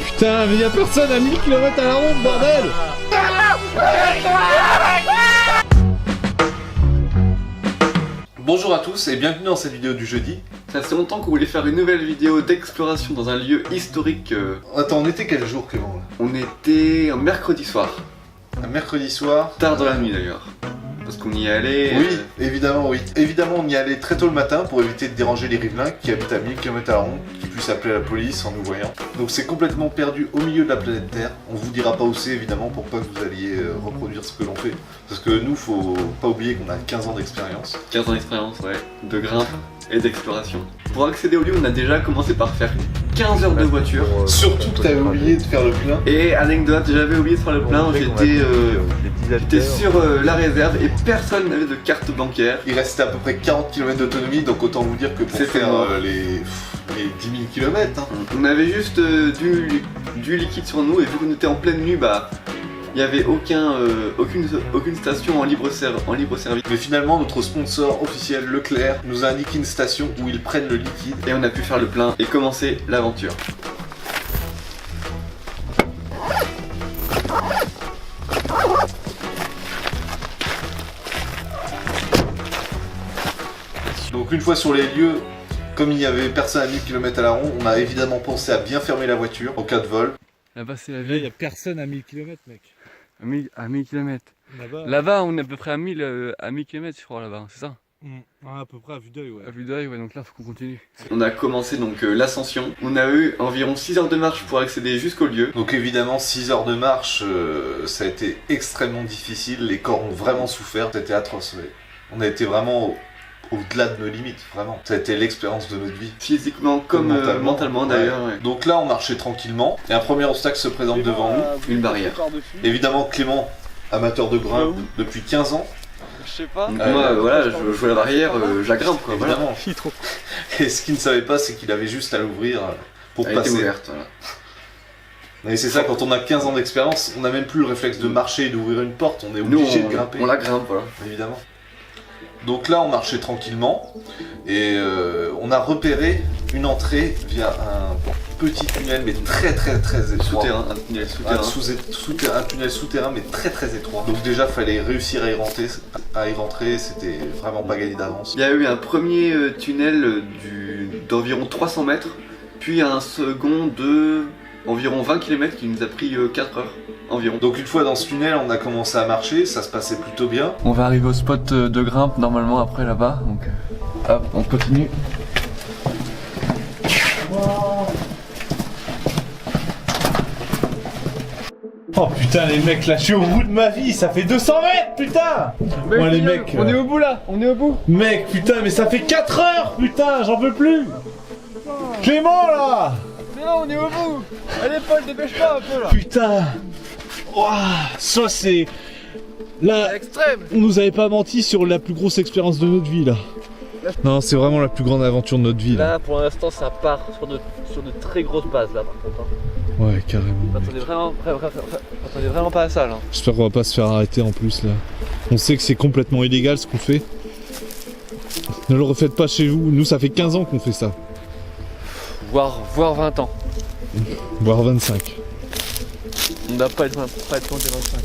Putain, mais y'a personne à 1000 km à la ronde, bordel. Bonjour à tous et bienvenue dans cette vidéo du jeudi. Ça fait longtemps qu'on voulait faire une nouvelle vidéo d'exploration dans un lieu historique. Attends, on était quel jour Clément là? On était un mercredi soir. Un mercredi soir. Tard dans la nuit d'ailleurs. Parce qu'on y allait... Oui, évidemment, oui. Évidemment, on y allait très tôt le matin pour éviter de déranger les riverains qui habitent à 1000 km à la ronde, qui puissent appeler la police en nous voyant. Donc c'est complètement perdu au milieu de la planète Terre. On vous dira pas où c'est évidemment pour pas que vous alliez reproduire ce que l'on fait. Parce que nous, faut pas oublier qu'on a 15 ans d'expérience. 15 ans d'expérience, ouais. De grimpe et d'exploration. Pour accéder au lieu, on a déjà commencé par faire 15 heures de voiture. Surtout que t'avais oublié de faire le plein. Et anecdote, j'avais oublié de faire le plein, j'étais sur la réserve et personne n'avait de carte bancaire. Il restait à peu près 40 km d'autonomie, donc autant vous dire que pour faire les 10 000 km. Hein. On avait juste du liquide sur nous et vu qu'on était en pleine nuit, bah il n'y avait aucune station en libre service. Mais finalement, notre sponsor officiel Leclerc nous a indiqué une station où ils prennent le liquide. Et on a pu faire le plein et commencer l'aventure. Donc une fois sur les lieux, comme il n'y avait personne à 1000 km à la ronde, on a évidemment pensé à bien fermer la voiture en cas de vol. Là-bas c'est la Là, ville. y'a personne à 1000 km, mec. À 1000 km. Là-bas, Là-bas on est à peu près à 1000 km je crois là-bas, c'est ça? à peu près à vue d'œil, ouais. À vue d'œil, ouais, donc là faut qu'on continue. On a commencé donc l'ascension. On a eu environ 6 heures de marche pour accéder jusqu'au lieu. Donc évidemment 6 heures de marche, ça a été extrêmement difficile, les corps ont vraiment souffert, c'était atroce. Ouais. On a été vraiment au-delà de nos limites, vraiment. Ça a été l'expérience de notre vie. Physiquement comme mentalement d'ailleurs. Ouais. Donc là on marchait tranquillement, et un premier obstacle se présente devant nous. Une barrière. Évidemment Clément, amateur de grimpe depuis 15 ans. Je sais pas. Moi voilà, je vois la barrière, j'agrimpe quoi. Évidemment. Voilà. Trop. Et ce qu'il ne savait pas, c'est qu'il avait juste à l'ouvrir pour Elle passer. était ouverte, voilà. Et c'est ça, quand on a 15 ans d'expérience, on n'a même plus le réflexe de marcher et d'ouvrir une porte, on est obligé de grimper. On la grimpe, voilà. Évidemment. Donc là, on marchait tranquillement et on a repéré une entrée via un petit tunnel, mais très étroit. Souterrain, un tunnel souterrain. Un tunnel souterrain, mais très étroit. Donc déjà, fallait réussir à y rentrer, c'était vraiment pas gagné d'avance. Il y a eu un premier tunnel d'environ 300 mètres, puis un second de environ 20 km qui nous a pris 4 heures environ. Donc une fois dans ce tunnel, on a commencé à marcher, ça se passait plutôt bien. On va arriver au spot de grimpe normalement après là-bas, donc hop, on continue. Oh putain, les mecs, là, je suis au bout de ma vie, ça fait 200 mètres, putain. Moi, les mecs. On est au bout là, on est au bout. Mec, putain, mais ça fait 4 heures, putain, j'en peux plus. Clément, là. Mais non, on est au bout. Allez Paul, dépêche-toi un peu là. Putain. Ouah, ça c'est... Là, Extrême. on nous avait pas menti sur la plus grosse expérience de notre vie, là. Non, c'est vraiment la plus grande aventure de notre vie, là. Là, pour l'instant, ça part sur de très grosses bases, là, par contre. Ouais, carrément. Attendez vraiment pas à ça, là. J'espère qu'on va pas se faire arrêter en plus, là. On sait que c'est complètement illégal ce qu'on fait. Ne le refaites pas chez vous. Nous, ça fait 15 ans qu'on fait ça. Voire 20 ans. Voire 25. On n'a pas être loin des 25.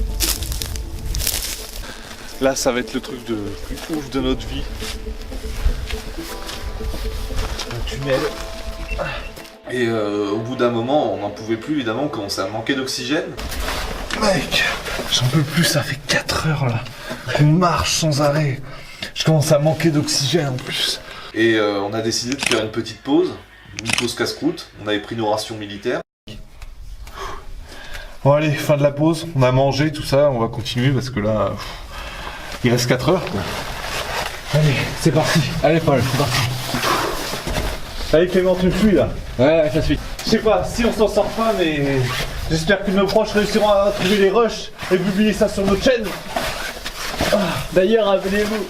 Là, ça va être le truc de plus ouf de notre vie. Un tunnel. Et au bout d'un moment, on n'en pouvait plus évidemment, on commençait à manquer d'oxygène. Mec, j'en peux plus, ça fait 4 heures là. On marche sans arrêt. Je commence à manquer d'oxygène en plus. Et on a décidé de faire une petite pause, une pause casse-croûte. On avait pris nos rations militaires. Bon allez, fin de la pause. On a mangé tout ça, on va continuer parce que là, il reste 4 heures quoi. Allez, c'est parti. Allez Paul, c'est parti. Allez Clément, tu me suis là. Ouais, ça suit. Je sais pas si on s'en sort pas, mais j'espère que nos proches réussiront à trouver les rushs et publier ça sur notre chaîne. D'ailleurs, abonnez-vous.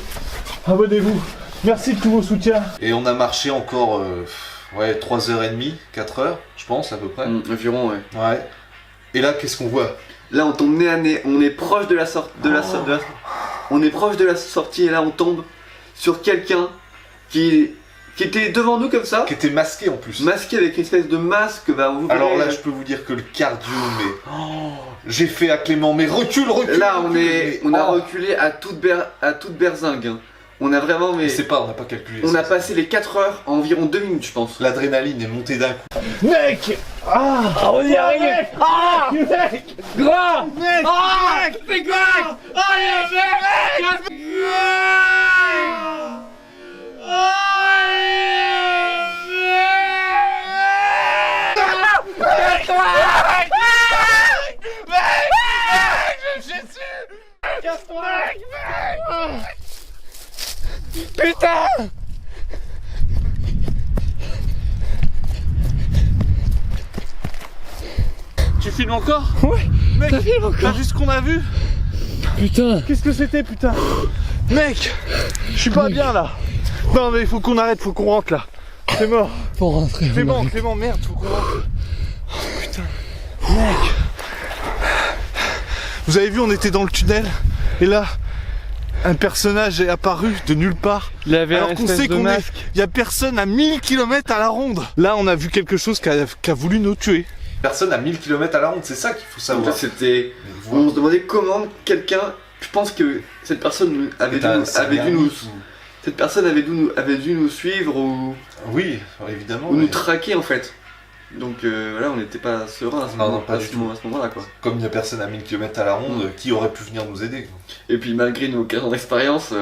Abonnez-vous. Merci de tous vos soutiens. Et on a marché encore 3h30, 4h, je pense à peu près. Environ, ouais. Ouais. Et là, qu'est-ce qu'on voit? Là on tombe nez à nez, on est proche de la sortie, on est proche de la sortie et là on tombe sur quelqu'un qui qui était devant nous comme ça, qui était masqué en plus. masqué avec une espèce de masque. Bah, vous Alors verrez, là, je peux vous dire que le cardio, mais j'ai fait à Clément, mais recule. là, on a Oh. reculé à toute berzingue. Hein. On a vraiment, mais C'est pas, on n'a pas calculé. on ça. a passé les 4 heures en environ 2 minutes, je pense. L'adrénaline est montée d'un coup. Mec! Ah, on y arrive! Ah! Mec! Gras! Mec! Ah! C'est quoi? Allez, mec! Putain! Tu filmes encore? Ouais, mec, ça filme encore. T'as vu ce qu'on a vu? Putain. Qu'est-ce que c'était, putain? Mec, je suis pas bien là. Non mais il faut qu'on arrête, faut qu'on rentre là. C'est mort. Faut rentrer. Clément, merde, faut qu'on rentre. Putain, mec. Vous avez vu, on était dans le tunnel et là, un personnage est apparu de nulle part. Il avait Alors qu'on sait qu'on est, y a personne à 1000 km à la ronde. Là, on a vu quelque chose qui a voulu nous tuer. Personne à 1000 km à la ronde, c'est ça qu'il faut Donc là, savoir. c'était. Mais voilà. On se demandait comment quelqu'un. Je pense que cette personne avait dû, cette personne avait dû nous suivre Oui, évidemment. ou nous mais traquer en fait. Donc là, on n'était pas serein à ce Non, moment- non, pas à du ce tout. moment- à ce moment-là quoi. Comme il n'y a personne à 1000 km à la ronde, qui aurait pu venir nous aider quoi. Et puis malgré nos 15 ans d'expérience,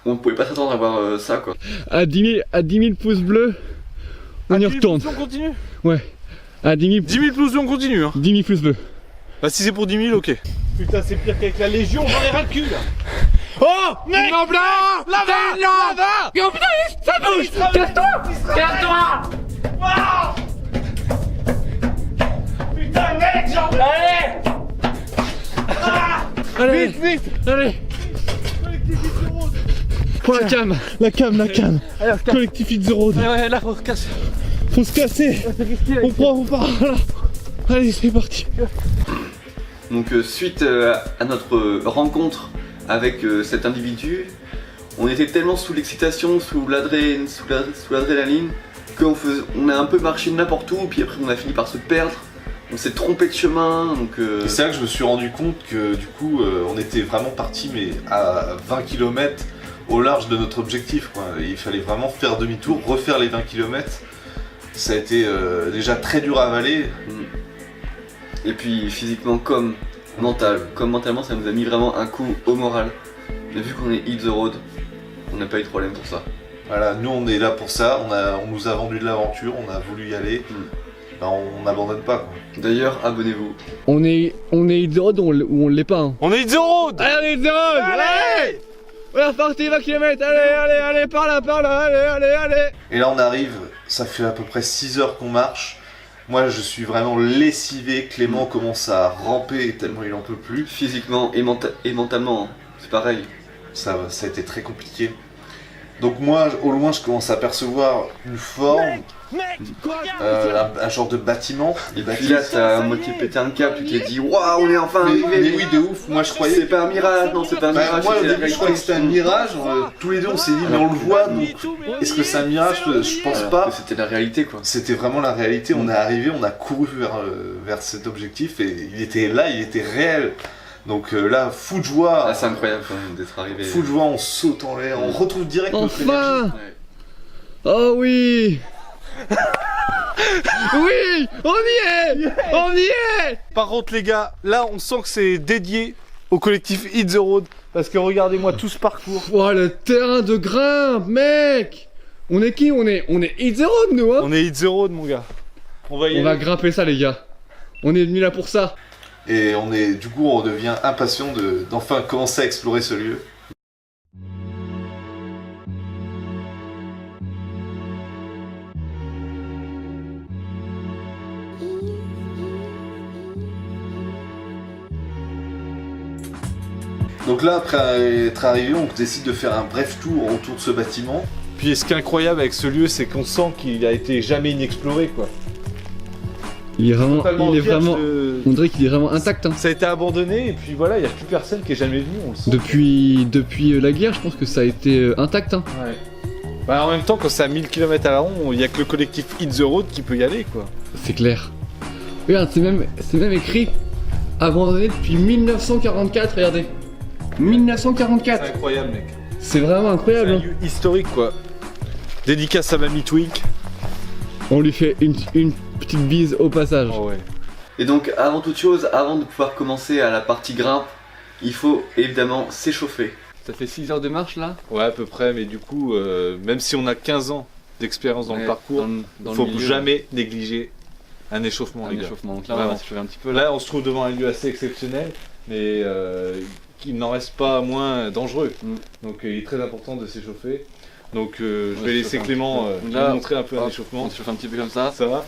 on ne pouvait pas s'attendre à voir ça quoi. À 10 000 pouces bleus, on y retourne. On continue. Ouais. À 10 000, 10 000 pouces, on continue. Hein. 10 000 pouces bleus. Bah si c'est pour 10 000, ok. Putain, c'est pire qu'avec la Légion, j'en ai ras le cul là. Oh, mec! Non, là-bas! Oh putain, ça bouge! Casse-toi! Casse-toi! Putain, mec, j'en Allez, Vite, vite! allez. Pour la cam. La cam. Allez, on se casse. Collectif Hit the Road. Ouais, là, on se casse. Faut se casser. On prend, on part. Voilà. Allez, c'est parti. Donc suite à notre rencontre avec cet individu, on était tellement sous l'excitation, sous l'adrénaline, qu'on a un peu marché n'importe où, puis après on a fini par se perdre, on s'est trompé de chemin, donc... Et c'est là que je me suis rendu compte que du coup, on était vraiment parti mais à 20 km au large de notre objectif quoi. Il fallait vraiment faire demi-tour, refaire les 20 km. Ça a été déjà très dur à avaler. Et puis physiquement comme mentalement ça nous a mis vraiment un coup au moral. Mais vu qu'on est hit the road, on n'a pas eu de problème pour ça. Voilà, nous on est là pour ça, on nous a vendu de l'aventure, on a voulu y aller. Ben, on n'abandonne pas quoi. D'ailleurs, abonnez-vous. On est hit the road ou on l'est pas. Hein. On est Hit the Road. Allez, on est hit the road. Allez. On est reparti 20 km. Allez, par là, allez. Et là on arrive, ça fait à peu près 6 heures qu'on marche. Moi je suis vraiment lessivé, Clément commence à ramper tellement il en peut plus. Physiquement et mentalement, hein. C'est pareil. Ça a été très compliqué. Donc moi au loin je commence à apercevoir une forme, un genre de bâtiment. Et puis là, t'as à moitié pété un câble, tu t'es dit waouh, on est enfin Mais arrivé. oui de ouf, moi je croyais... C'est pas un mirage, non, c'est pas un Bah, mirage. moi au c'était la début je croyais que c'était un mirage, tous les deux on s'est dit mais on le voit donc est-ce que c'est un mirage? Je pense Alors pas. que c'était la réalité quoi. C'était vraiment la réalité, on est arrivé, on a couru vers cet objectif et il était là, il était réel. Donc là, fou de joie, Ah, c'est incroyable quand même d'être arrivé. fou de joie, on saute en l'air, on retrouve direct notre énergie. Enfin. Ouais. Oh oui. Oui, on y est. On y est. Par contre les gars, là on sent que c'est dédié au collectif Hit the Road. Parce que regardez-moi tout ce parcours. Oh, le terrain de grimpe, mec. On est qui? On est hit the road, nous, hein. On est Hit the Road mon gars. On va y On va aller. grimper ça, les gars. On est venu là pour ça. Et du coup on devient impatient d'enfin commencer à explorer ce lieu. Donc là, après être arrivé, on décide de faire un bref tour autour de ce bâtiment. Puis ce qui est incroyable avec ce lieu, c'est qu'on sent qu'il a été jamais inexploré quoi. Il est vraiment, vierge de- on dirait qu'il est vraiment intact, hein. Ça a été abandonné et puis voilà, il n'y a plus personne qui est jamais venu, on le sent. Depuis la guerre, je pense que ça a été intact, hein. Ouais. Bah, en même temps, quand c'est à 1000 km à la ronde, il n'y a que le collectif Hit the Road qui peut y aller, quoi. C'est clair. Regarde, c'est même écrit abandonné depuis 1944, regardez. 1944. C'est incroyable, mec. C'est vraiment C'est incroyable. un Hein. lieu historique, quoi. Dédicace à Mamie Twink. On lui fait une petite bise au passage. Oh, ouais. Et donc avant toute chose, avant de pouvoir commencer à la partie grimpe, il faut évidemment s'échauffer. Ça fait 6 heures de marche là. Ouais, à peu près, mais du coup, même si on a 15 ans d'expérience dans le Ouais, parcours, dans le faut milieu, jamais négliger un échauffement, un les gars. échauffement. Donc là, on Vraiment. va s'échauffer un petit peu là. Là, on se trouve devant un lieu assez exceptionnel, mais qui n'en reste pas moins dangereux. Donc, il est très important de s'échauffer. Donc, je vais laisser Clément Là, nous montrer un peu un hop, échauffement. On s'échauffe un petit peu comme ça. Ça va?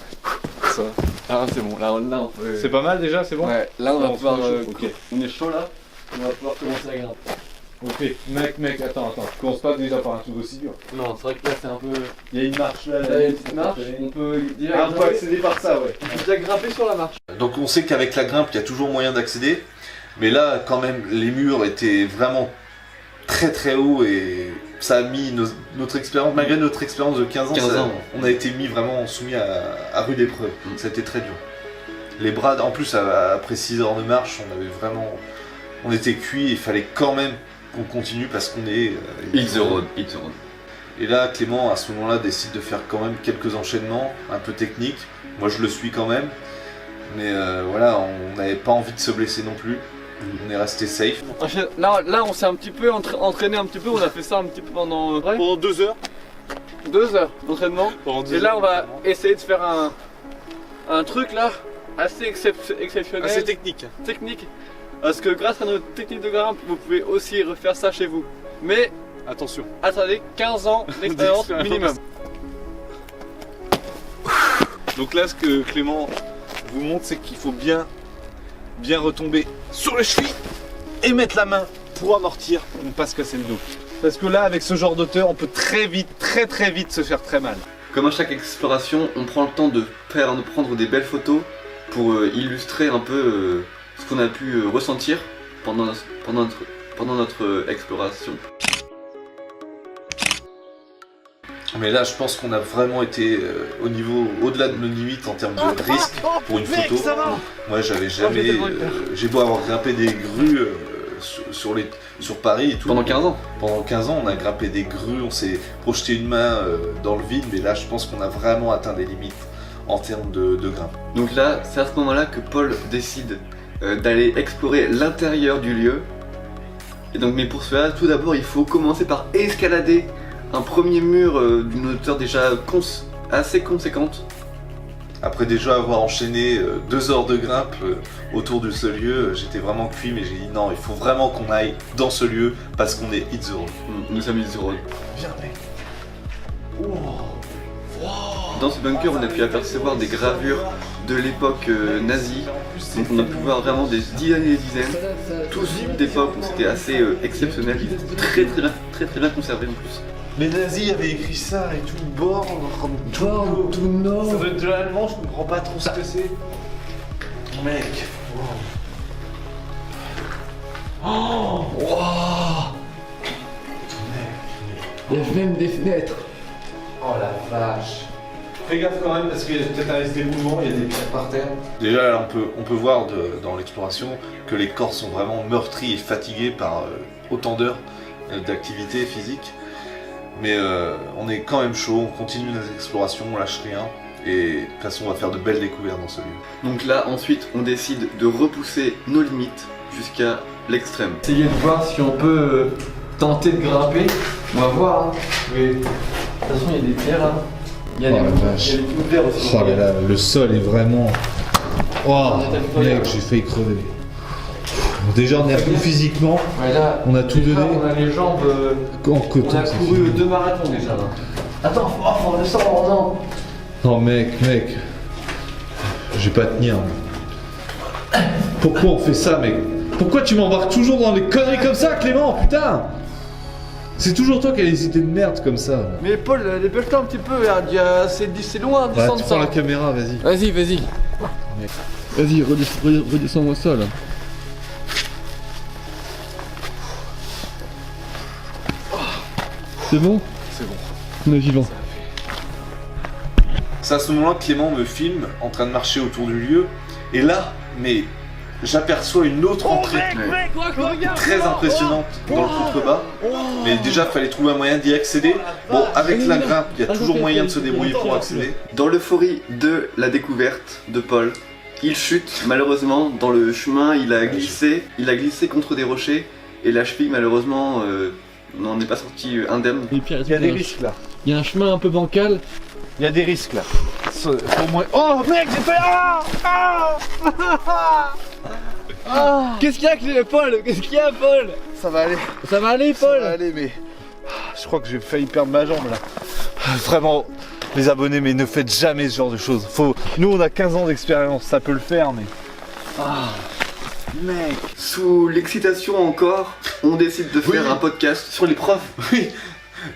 Ça va. Ah, c'est bon. Là, on peut. C'est pas mal déjà, c'est bon? Ouais, là, on va Là, on pouvoir. se réchauffe, ok. On est chaud là. On va pouvoir commencer la grimpe. Ok, mec, attends, tu commences pas déjà par un truc aussi dur. Non, c'est vrai que là, c'est un peu. Il y a une marche là, Là, il y a une petite marche. On peut direct. Ah, on peut accéder par ça, ouais. On peut déjà grimper sur la marche. Donc on sait qu'avec la grimpe, il y a toujours moyen d'accéder. Mais là, quand même, les murs étaient vraiment très hauts et ça a mis notre expérience, malgré notre expérience de 15 ans, 15 ans. on a été mis vraiment soumis à rude épreuve. Ça a été très dur. Les bras, en plus, après 6 heures de marche, on était cuits et il fallait quand même qu'on continue parce qu'on est... Hit the road, hit the road. Et là, Clément, à ce moment-là, décide de faire quand même quelques enchaînements un peu techniques. Moi, je le suis quand même. Mais voilà, on n'avait pas envie de se blesser non plus. On est resté safe. Là, on s'est un petit peu entraîné un petit peu. On a fait ça un petit peu pendant Pendant 2 heures. 2 heures d'entraînement. Pendant 2 Et là, heures, on va essayer de faire un truc là assez exceptionnel, assez technique. technique. Parce que grâce à notre technique de grimpe, vous pouvez aussi refaire ça chez vous. Mais Attention. attendez, 15 ans d'expérience minimum. Donc là, ce que Clément vous montre, c'est qu'il faut bien retomber sur les chevilles et mettre la main pour amortir, pour ne pas se casser le dos. Parce que là, avec ce genre d'auteur, on peut très vite se faire très mal. Comme à chaque exploration, on prend le temps de prendre des belles photos pour illustrer un peu ce qu'on a pu ressentir pendant notre exploration. Mais là, je pense qu'on a vraiment été au-delà de nos limites en termes de risque pour une photo. Moi, j'avais jamais. J'ai beau avoir grimpé des grues sur Paris et tout. Pendant 15 ans. Pendant 15 ans, on a grimpé des grues, on s'est projeté une main dans le vide, mais là, je pense qu'on a vraiment atteint des limites en termes de grimpe. Donc là, c'est à ce moment-là que Paul décide d'aller explorer l'intérieur du lieu. Et donc, mais pour cela, tout d'abord, il faut commencer par escalader un premier mur d'une hauteur déjà assez conséquente. Après déjà avoir enchaîné 2 heures de grimpe autour de ce lieu, j'étais vraiment cuit, mais j'ai dit non, il faut vraiment qu'on aille dans ce lieu parce qu'on est Hit the Road. Nous sommes Hit the Road. Viens, mec. Dans ce bunker, on a pu apercevoir des gravures de l'époque nazie. Donc on a pu voir vraiment des dizaines et des dizaines. Tous d'époque où c'était assez exceptionnel. Ils étaient très bien conservés en plus. Les nazis avaient écrit ça et tout, Born, tout nord. Ça doit être de l'allemand, je comprends pas trop ce que c'est. Mec. Il y a même des fenêtres. Oh la vache. Fais gaffe quand même parce qu'il y a peut-être un risque d'éboulement, il y a des pierres par terre. Déjà là, on peut voir dans l'exploration que les corps sont vraiment meurtris et fatigués par autant d'heures d'activité physique. Mais on est quand même chaud, on continue nos explorations, on lâche rien. Et de toute façon, on va faire de belles découvertes dans ce lieu. Donc là, ensuite, on décide de repousser nos limites jusqu'à l'extrême. Essayez de voir si on peut tenter de grimper. On va voir. Hein. Mais de toute façon, il y a des pierres là. Il y a des petites pierres aussi. Oh là là, le sol est vraiment... Oh, mec, j'ai failli crever. Déjà, on est à bout physiquement, Ouais, là, on a tout déjà, donné. On a les jambes. En coton, On a c'est couru fini. 2 marathons déjà là. Attends, faut redescendre, non. Non mec, je vais pas tenir. Pourquoi on fait ça, mec? Pourquoi tu m'embarques toujours dans des conneries comme ça, Clément? Putain! C'est toujours toi qui as les idées de merde comme ça. Mais Paul, dépêche-toi un petit peu, regarde, c'est loin de Bah, descendre tu ça. prends la caméra, vas-y. Vas-y. Vas-y, redescends au sol. C'est bon? C'est bon. On est vivant. C'est à ce moment-là que Clément me filme en train de marcher autour du lieu. Et là, mais j'aperçois une autre entrée très impressionnante dans le contrebas. Mais déjà, il fallait trouver un moyen d'y accéder. Bon, avec la grimpe, il y a toujours moyen de se débrouiller pour accéder. Dans l'euphorie de la découverte de Paul, il chute malheureusement dans le chemin, il a glissé contre des rochers et la cheville malheureusement n'en est pas sorti indemne. Il y a des risques là. Il y a un chemin un peu bancal. Il y a des risques là. Pour moi... Oh mec, j'ai fait... Qu'est-ce qu'il y a, Paul? Qu'est-ce qu'il y a, Paul? Ça va aller. Ça va aller, Ça Paul? va aller, mais... Je crois que j'ai failli perdre ma jambe là. Vraiment, les abonnés, mais ne faites jamais ce genre de choses. Nous, on a 15 ans d'expérience, ça peut le faire, mais... Mec, sous l'excitation encore, on décide de faire un podcast sur les profs. Oui.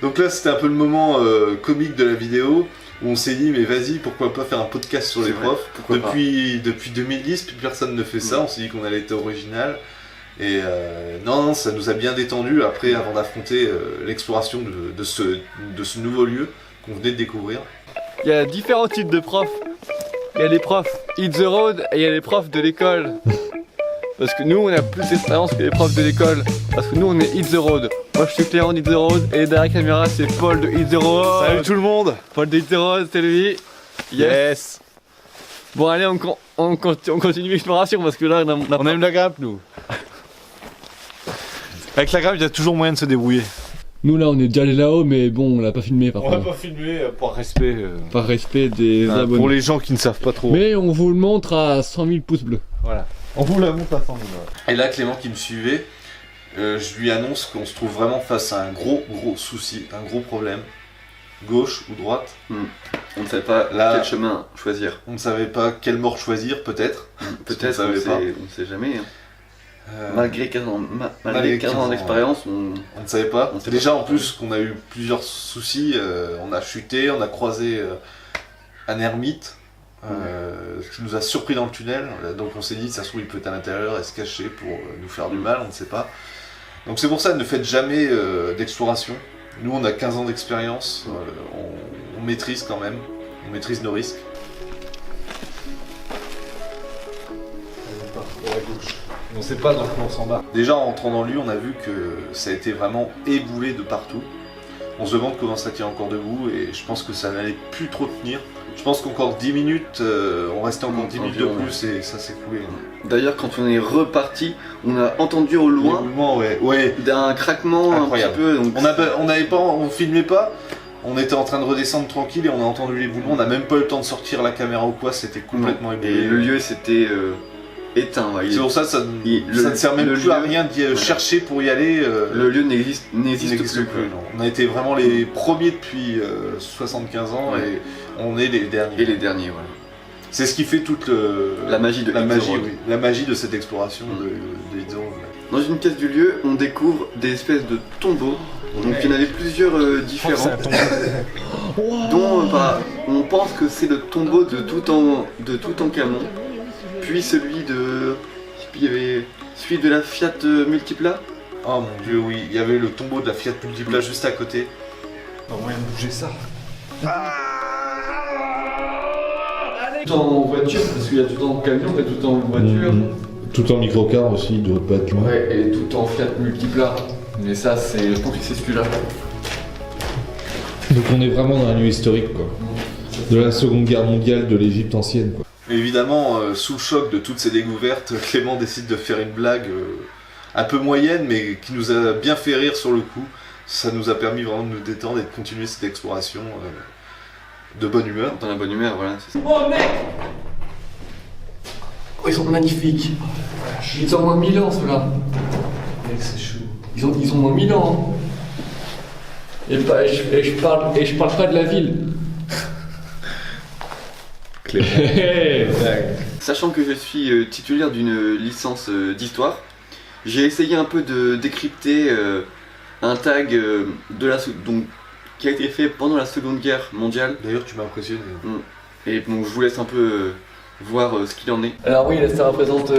Donc là, c'était un peu le moment comique de la vidéo où on s'est dit, mais vas-y, pourquoi pas faire un podcast sur les profs. Depuis 2010, plus personne ne fait ça. On s'est dit qu'on allait être original. Et non, ça nous a bien détendu après, avant d'affronter l'exploration de ce nouveau lieu qu'on venait de découvrir. Il y a différents types de profs. Il y a les profs Hit the Road et il y a les profs de l'école. Parce que nous on a plus d'expérience que les profs de l'école. Parce que nous on est Hit the Road. Moi je suis Clément de Hit the Road et derrière la caméra c'est Paul de Hit the Road. Salut tout le monde. Paul de Hit the Road, c'est lui. Yes. Bon allez on continue l'exploration parce que là On aime la grimpe nous. Avec la grimpe il y a toujours moyen de se débrouiller. Nous là on est déjà allé là-haut mais bon on l'a pas filmé par On va contre. pas filmer par respect. Par respect des abonnés. Pour les gens qui ne savent pas trop. Mais on vous le montre à 100 000 pouces bleus. Voilà. On vous la montre à 100 000. Et là, Clément qui me suivait, je lui annonce qu'on se trouve vraiment face à un gros souci, un gros problème. Gauche ou droite. On ne savait pas quel chemin choisir. On ne savait pas quelle mort choisir, peut-être. Peut-être, on ne sait jamais. Malgré 15 ans d'expérience, on ne savait pas. On sait Déjà pas en plus qu'on a eu plusieurs soucis, on a chuté, on a croisé un ermite qui nous a surpris dans le tunnel. Donc on s'est dit, ça se trouve il peut être à l'intérieur et se cacher pour nous faire du mal, on ne sait pas. Donc c'est pour ça, ne faites jamais d'exploration. Nous on a 15 ans d'expérience, on maîtrise quand même, on maîtrise nos risques. On sait pas dans quoi on s'embarque. Déjà en rentrant dans le lieu, on a vu que ça a été vraiment éboulé de partout. On se demande comment ça tient encore debout et je pense que ça n'allait plus trop tenir. Je pense qu'encore 10 minutes, on restait encore 10 minutes de plus et ça s'est coulé. D'ailleurs quand on est reparti, on a entendu au loin d'un craquement incroyable. Un petit peu. Donc on filmait pas, on était en train de redescendre tranquille et on a entendu les boulements. On n'a même pas eu le temps de sortir la caméra ou quoi, c'était complètement éboulé. Et le lieu c'était éteint. C'est pour ça que ça ne sert même plus à rien d'y chercher pour y aller. Le lieu n'existe plus. Non. On a été vraiment les premiers depuis 75 ans et on est les derniers. Et les derniers, voilà. C'est ce qui fait toute la magie de la magie de cette exploration de Hit the Road. Dans une pièce du lieu, on découvre des espèces de tombeaux. Donc il y en avait plusieurs différents. Dont on pense que c'est le tombeau de Toutankhamon. Puis celui de la Fiat Multipla. Oh mon dieu, oui, il y avait le tombeau de la Fiat Multipla juste à côté. On moyen de bouger ça. Tout en voiture, parce qu'il y a tout en camion, mais tout en voiture. Tout en microcar aussi, il doit pas être loin. Ouais, et tout en Fiat Multipla. Mais ça, je pense que c'est celui-là. Donc on est vraiment dans un lieu historique, quoi. De la Seconde Guerre mondiale de l'Égypte ancienne, quoi. Évidemment, sous le choc de toutes ces découvertes, Clément décide de faire une blague un peu moyenne, mais qui nous a bien fait rire sur le coup. Ça nous a permis vraiment de nous détendre et de continuer cette exploration de bonne humeur. Dans la bonne humeur, voilà. Oh mec! Oh, ils sont magnifiques! Ils ont moins 1000 ans, ceux-là! Mec, c'est chaud. Ils ont moins 1000 ans! Et je parle pas de la ville! Sachant que je suis titulaire d'une licence d'histoire, j'ai essayé un peu de décrypter un tag qui a été fait pendant la Seconde Guerre mondiale. D'ailleurs, tu m'as impressionné. Et donc je vous laisse un peu voir ce qu'il en est. Alors oui, là ça représente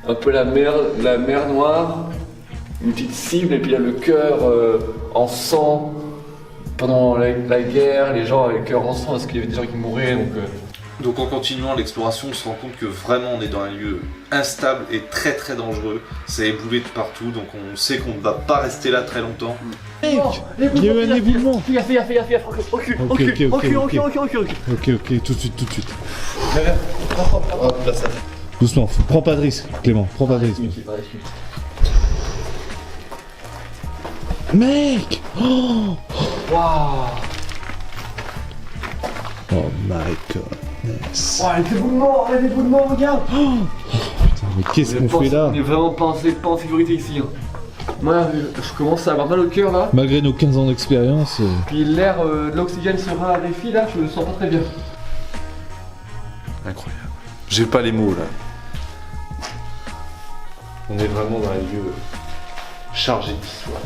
un peu la mer Noire, une petite cible, et puis il y a le cœur en sang pendant la guerre, les gens avaient le cœur en sang parce qu'il y avait des gens qui mouraient, donc... Donc en continuant l'exploration, on se rend compte que vraiment on est dans un lieu instable et très très dangereux. C'est éboulement de partout, donc on sait qu'on ne va pas rester là très longtemps. Il y a eu un éboulement. Fais gaffe, recule, Ok, tout de suite. Hop, là ça. Doucement, prends pas de risque, Clément, prends pas de risque. Mec! Oh my godness. Oh, l'éboulement, regarde! Putain, mais qu'est-ce qu'on fait là? On est vraiment pas en sécurité ici. Hein. Moi, je commence à avoir mal au cœur là. Malgré nos 15 ans d'expérience. Puis l'air, l'oxygène se raréfie là, je me sens pas très bien. Incroyable. J'ai pas les mots là. On est vraiment dans un lieu chargé d'histoire.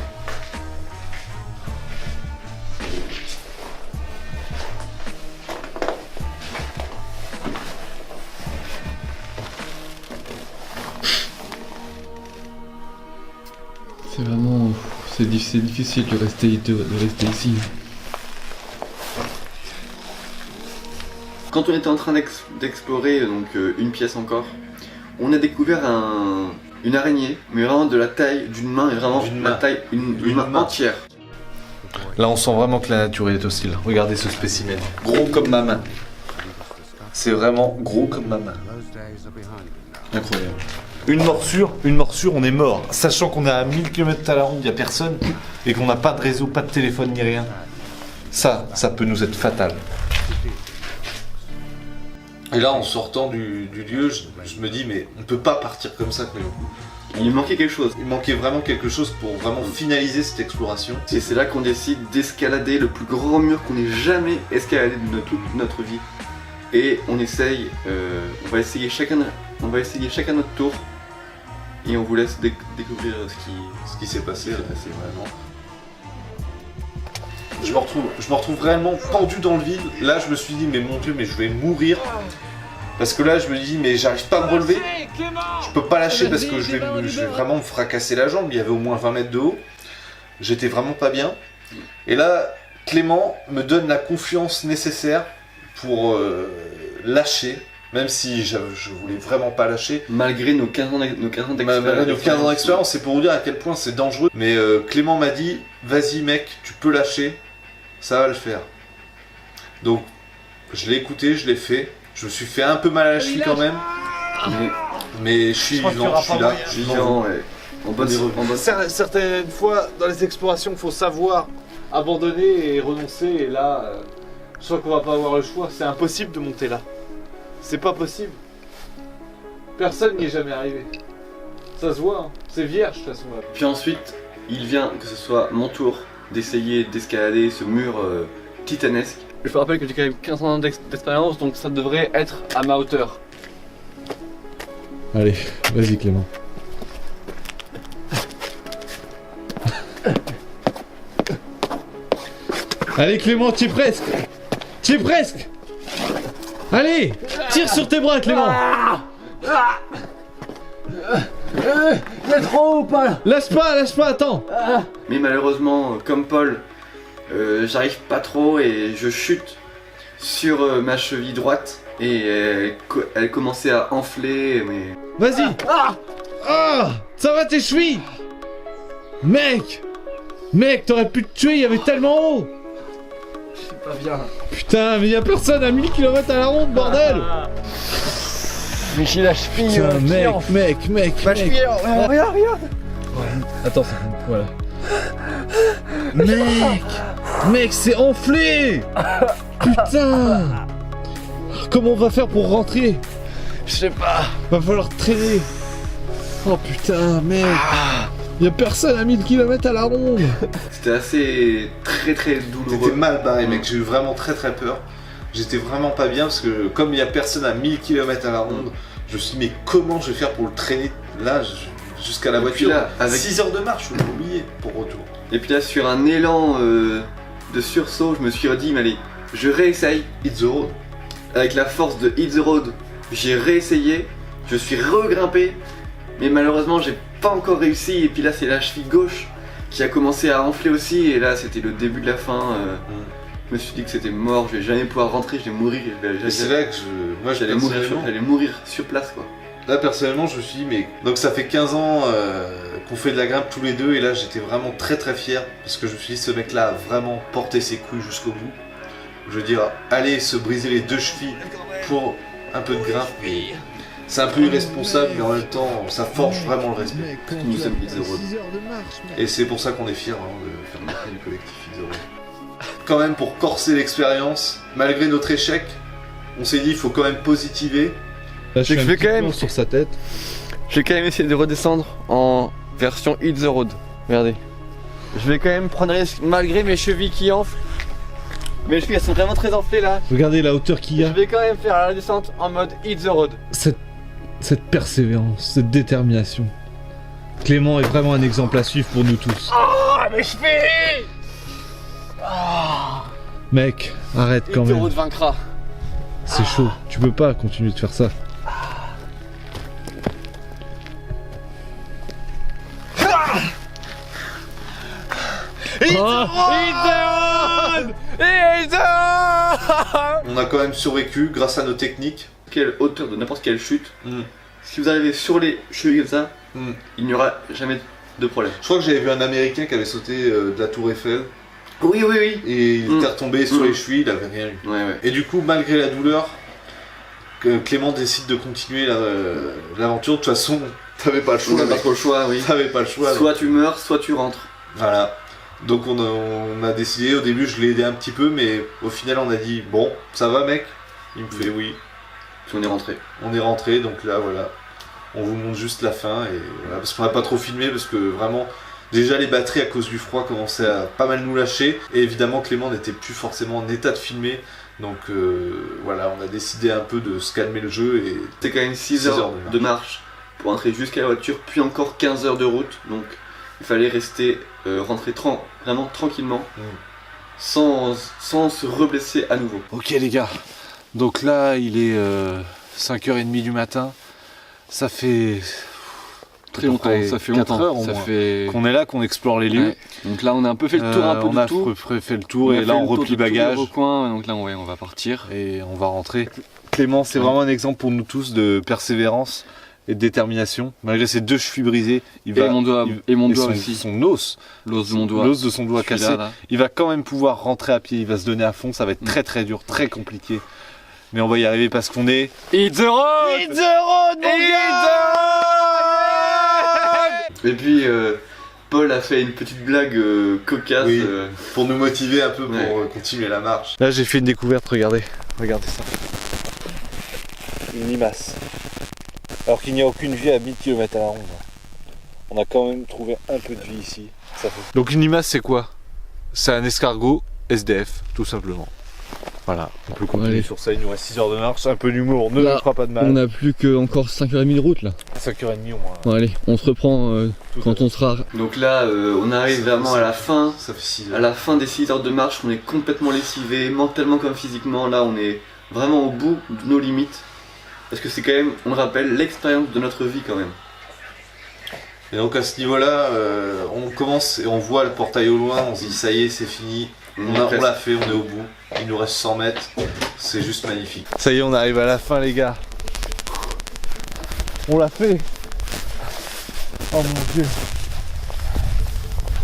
C'est vraiment... C'est difficile de rester ici. Quand on était en train d'explorer donc une pièce encore, on a découvert une araignée, mais vraiment de la taille d'une main et vraiment d'une main entière. Là on sent vraiment que la nature est hostile. Regardez ce spécimen. Gros comme ma main. C'est vraiment gros comme ma main. Incroyable. Une morsure, on est mort. Sachant qu'on est à 1000 km à la ronde, il n'y a personne, et qu'on n'a pas de réseau, pas de téléphone ni rien. Ça peut nous être fatal. Et là, en sortant du lieu, je me dis, mais on peut pas partir comme ça, Clément. Il manquait quelque chose. Il manquait vraiment quelque chose pour vraiment finaliser cette exploration. Et c'est là qu'on décide d'escalader le plus grand mur qu'on ait jamais escaladé de toute notre vie. Et on essaye, on va essayer chacun notre tour. Et on vous laisse découvrir Ce qui s'est passé, vraiment. Je me retrouve réellement pendu dans le vide. Là, je me suis dit, mais mon Dieu, mais je vais mourir. Parce que là, je me dis, mais j'arrive pas à me relever. Je peux pas lâcher parce que je vais vraiment me fracasser la jambe. Il y avait au moins 20 mètres de haut. J'étais vraiment pas bien. Et là, Clément me donne la confiance nécessaire pour lâcher. Même si je voulais vraiment pas lâcher. Malgré nos 15 ans d'expérience. Malgré nos 15 ans d'expérience, c'est pour vous dire à quel point c'est dangereux. Mais Clément m'a dit, vas-y mec, tu peux lâcher, ça va le faire. Donc, je l'ai écouté, je l'ai fait. Je me suis fait un peu mal à la cheville quand même. Mais je suis vivant, je suis là. Je suis vivant. En bonne... Certaines fois, dans les explorations, il faut savoir abandonner et renoncer. Et là, je crois qu'on va pas avoir le choix. C'est impossible de monter là. C'est pas possible. Personne n'y est jamais arrivé. Ça se voit, hein. C'est vierge de toute façon là. Puis ensuite, il vient que ce soit mon tour d'essayer d'escalader ce mur titanesque. Je te rappelle que j'ai quand même 15 ans d'expérience, donc ça devrait être à ma hauteur. Allez, vas-y Clément. Allez Clément, tu es presque. Tu es presque. Allez, tire sur tes bras Clément. Il est trop haut ou pas là? Lâche pas, attends. Mais malheureusement, comme Paul, j'arrive pas trop et je chute sur ma cheville droite et elle commençait à enfler, mais... Vas-y. Ah, ça va tes chevilles. Mec, t'aurais pu te tuer, il y avait tellement haut. Je suis pas bien. Putain, mais y a personne à 1000 km à la ronde, bordel. Mais j'ai la cheville. Putain, mec. Ma cheville, regarde. Attends, voilà. Mec, c'est enflé. Putain. Comment on va faire pour rentrer? Je sais pas. Va falloir traîner. Oh putain, mec. Y'a personne à 1000 km à la ronde. C'était assez très douloureux. J'étais mal barré mec, j'ai eu vraiment très peur. J'étais vraiment pas bien parce que comme il y a personne à 1000 km à la ronde, je me suis dit mais comment je vais faire pour le traîner là jusqu'à la voiture là, avec 6 heures de marche, je l'ai oublié pour retour. Et puis là, sur un élan de sursaut, je me suis dit, mais allez, je réessaye. Hit the road. Avec la force de Hit the Road, j'ai réessayé, je suis regrimpé, mais malheureusement, j'ai pas encore réussi. Et puis là, c'est la cheville gauche qui a commencé à enfler aussi, et là c'était le début de la fin. Je me suis dit que c'était mort, je vais jamais pouvoir rentrer, je vais mourir. Et c'est là que j'allais mourir sur place quoi. Là personnellement je me suis dit mais donc ça fait 15 ans qu'on fait de la grimpe tous les deux et là j'étais vraiment très très fier parce que je me suis dit ce mec là a vraiment porté ses couilles jusqu'au bout. Je veux dire aller se briser les 2 chevilles pour un peu de grimpe, c'est un peu irresponsable mais en même temps ça forge vraiment le respect. Nous sommes It's the Road. Et c'est pour ça qu'on est fiers de faire partie du collectif It's the Road. Quand même pour corser l'expérience, malgré notre échec, on s'est dit il faut quand même positiver. Là, je vais quand même sur sa tête. Je vais quand même essayer de redescendre en version Hit the Road. Regardez. Je vais quand même prendre un risque malgré mes chevilles qui enflent. Mes chevilles elles sont vraiment très enflées là. Regardez la hauteur qu'il y a. Je vais quand même faire la descente en mode Hit the Road. Cette persévérance, cette détermination. Clément est vraiment un exemple à suivre pour nous tous. Oh mes chevilles. Mec, arrête quand Hit the même. Road vaincra. C'est chaud, tu peux pas continuer de faire ça. On a quand même survécu grâce à nos techniques. Quelle hauteur de n'importe quelle chute. Si vous arrivez sur les chevilles comme ça, il n'y aura jamais de problème. Je crois que j'avais vu un Américain qui avait sauté de la tour Eiffel. Oui. Et il était retombé sur les chevilles, il avait rien eu. Ouais. Et du coup, malgré la douleur, Clément décide de continuer l'aventure. De toute façon, t'avais pas le choix. On n'a pas trop le choix, oui. T'avais pas le choix. Soit tu meurs, soit tu rentres. Voilà. Donc on a décidé, au début je l'ai aidé un petit peu, mais au final on a dit, bon, ça va mec? Il me fait oui. Puis on est rentré. On est rentré, donc là voilà. On vous montre juste la fin, et voilà, parce qu'on n'a pas trop filmé, parce que vraiment, déjà les batteries à cause du froid commençaient à pas mal nous lâcher, et évidemment Clément n'était plus forcément en état de filmer, donc voilà, on a décidé un peu de se calmer le jeu, et C'était quand même 6 heures de marche pour entrer jusqu'à la voiture, puis encore 15 heures de route, donc il fallait rester, rentrer vraiment tranquillement, sans se reblesser à nouveau. Ok les gars, donc là il est 5h30 du matin, ça fait Très longtemps, ça fait 4 longtemps. heures au Ça moins fait... qu'on est là, qu'on explore les lieux. Ouais. Donc là on a un peu fait le tour on a tour. fait le tour et là on replie bagages. Donc là on va partir. Et on va rentrer. Clément c'est vraiment un exemple pour nous tous de persévérance et de détermination. Malgré ses 2 chevilles brisées, Mon doigt aussi. Son os, L'os de mon doigt. l'os de son doigt cassé. Là. Il va quand même pouvoir rentrer à pied, il va se donner à fond, ça va être très très dur, très compliqué. Mais on va y arriver parce qu'on est... It's the road! It's the road, mon gars! Et puis Paul a fait une petite blague cocasse. Oui. Pour nous motiver un peu pour Ouais. continuer la marche. Là j'ai fait une découverte, regardez ça. Une limace. Alors qu'il n'y a aucune vie à 1000 km à la ronde. On a quand même trouvé un peu de vie ici. Donc une limace c'est quoi? C'est un escargot SDF, tout simplement. Voilà, on peut continuer sur ça, il nous reste 6 heures de marche, un peu d'humour ne nous fera pas de mal. On a plus que encore 5h30 de route là. 5h30 au moins. Bon allez, on se reprend quand on sera... Donc là on arrive vraiment à la fin. Ça fait 6 À heures. la fin des 6 heures de marche, on est complètement lessivé, mentalement comme physiquement. Là on est vraiment au bout de nos limites. Parce que c'est quand même, on le rappelle, l'expérience de notre vie quand même. Et donc à ce niveau-là, on commence et on voit le portail au loin, on se dit ça y est, c'est fini. On l'a fait, on est au bout. Il nous reste 100 mètres, c'est juste magnifique. Ça y est, on arrive à la fin les gars. On l'a fait. Oh mon dieu.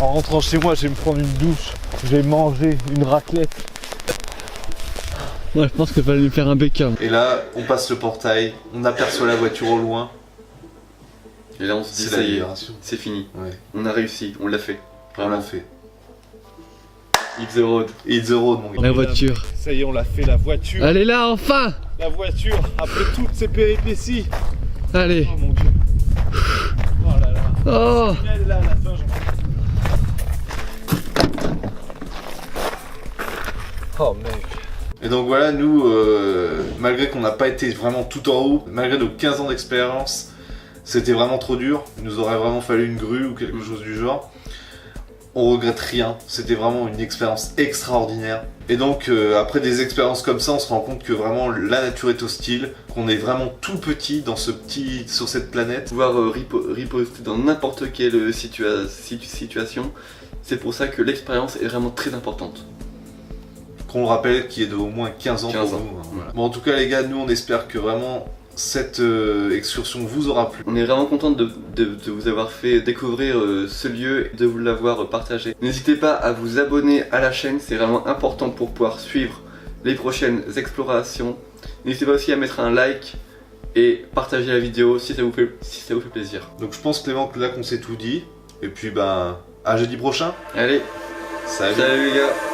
En rentrant chez moi, je vais me prendre une douche. Je vais manger une raclette. Ouais, je pense qu'il fallait lui faire un bécam. Et là, on passe le portail, on aperçoit la voiture au loin. Et là on se dit C'est ça la y est, libération. c'est fini. Ouais, On a réussi, on l'a fait. on l'a fait. It's the road. It's the road, mon gars. La voiture. Ça y est, on l'a fait, la voiture. Elle est là enfin! La voiture, après toutes ces péripéties. Allez. Oh mon dieu. Oh là là. Oh! Là, à la fin, Oh mec. Et donc voilà, nous, malgré qu'on n'a pas été vraiment tout en haut, malgré nos 15 ans d'expérience, c'était vraiment trop dur. Il nous aurait vraiment fallu une grue ou quelque chose du genre. on regrette rien, c'était vraiment une expérience extraordinaire. Et donc après des expériences comme ça, on se rend compte que vraiment la nature est hostile, qu'on est vraiment tout petit sur cette planète. Pouvoir riposter dans n'importe quelle situation, c'est pour ça que l'expérience est vraiment très importante. Qu'on le rappelle, qui est de au moins 15 ans 15 pour ans, nous. Hein. voilà. Bon, en tout cas les gars, nous on espère que vraiment cette excursion vous aura plu. On est vraiment content de vous avoir fait découvrir ce lieu et de vous l'avoir partagé. N'hésitez pas à vous abonner à la chaîne, c'est vraiment important pour pouvoir suivre les prochaines explorations. N'hésitez pas aussi à mettre un like et partager la vidéo si ça vous fait plaisir. Donc je pense Clément que là qu'on s'est tout dit. Et puis ben à jeudi prochain. Allez, Salut. salut les gars.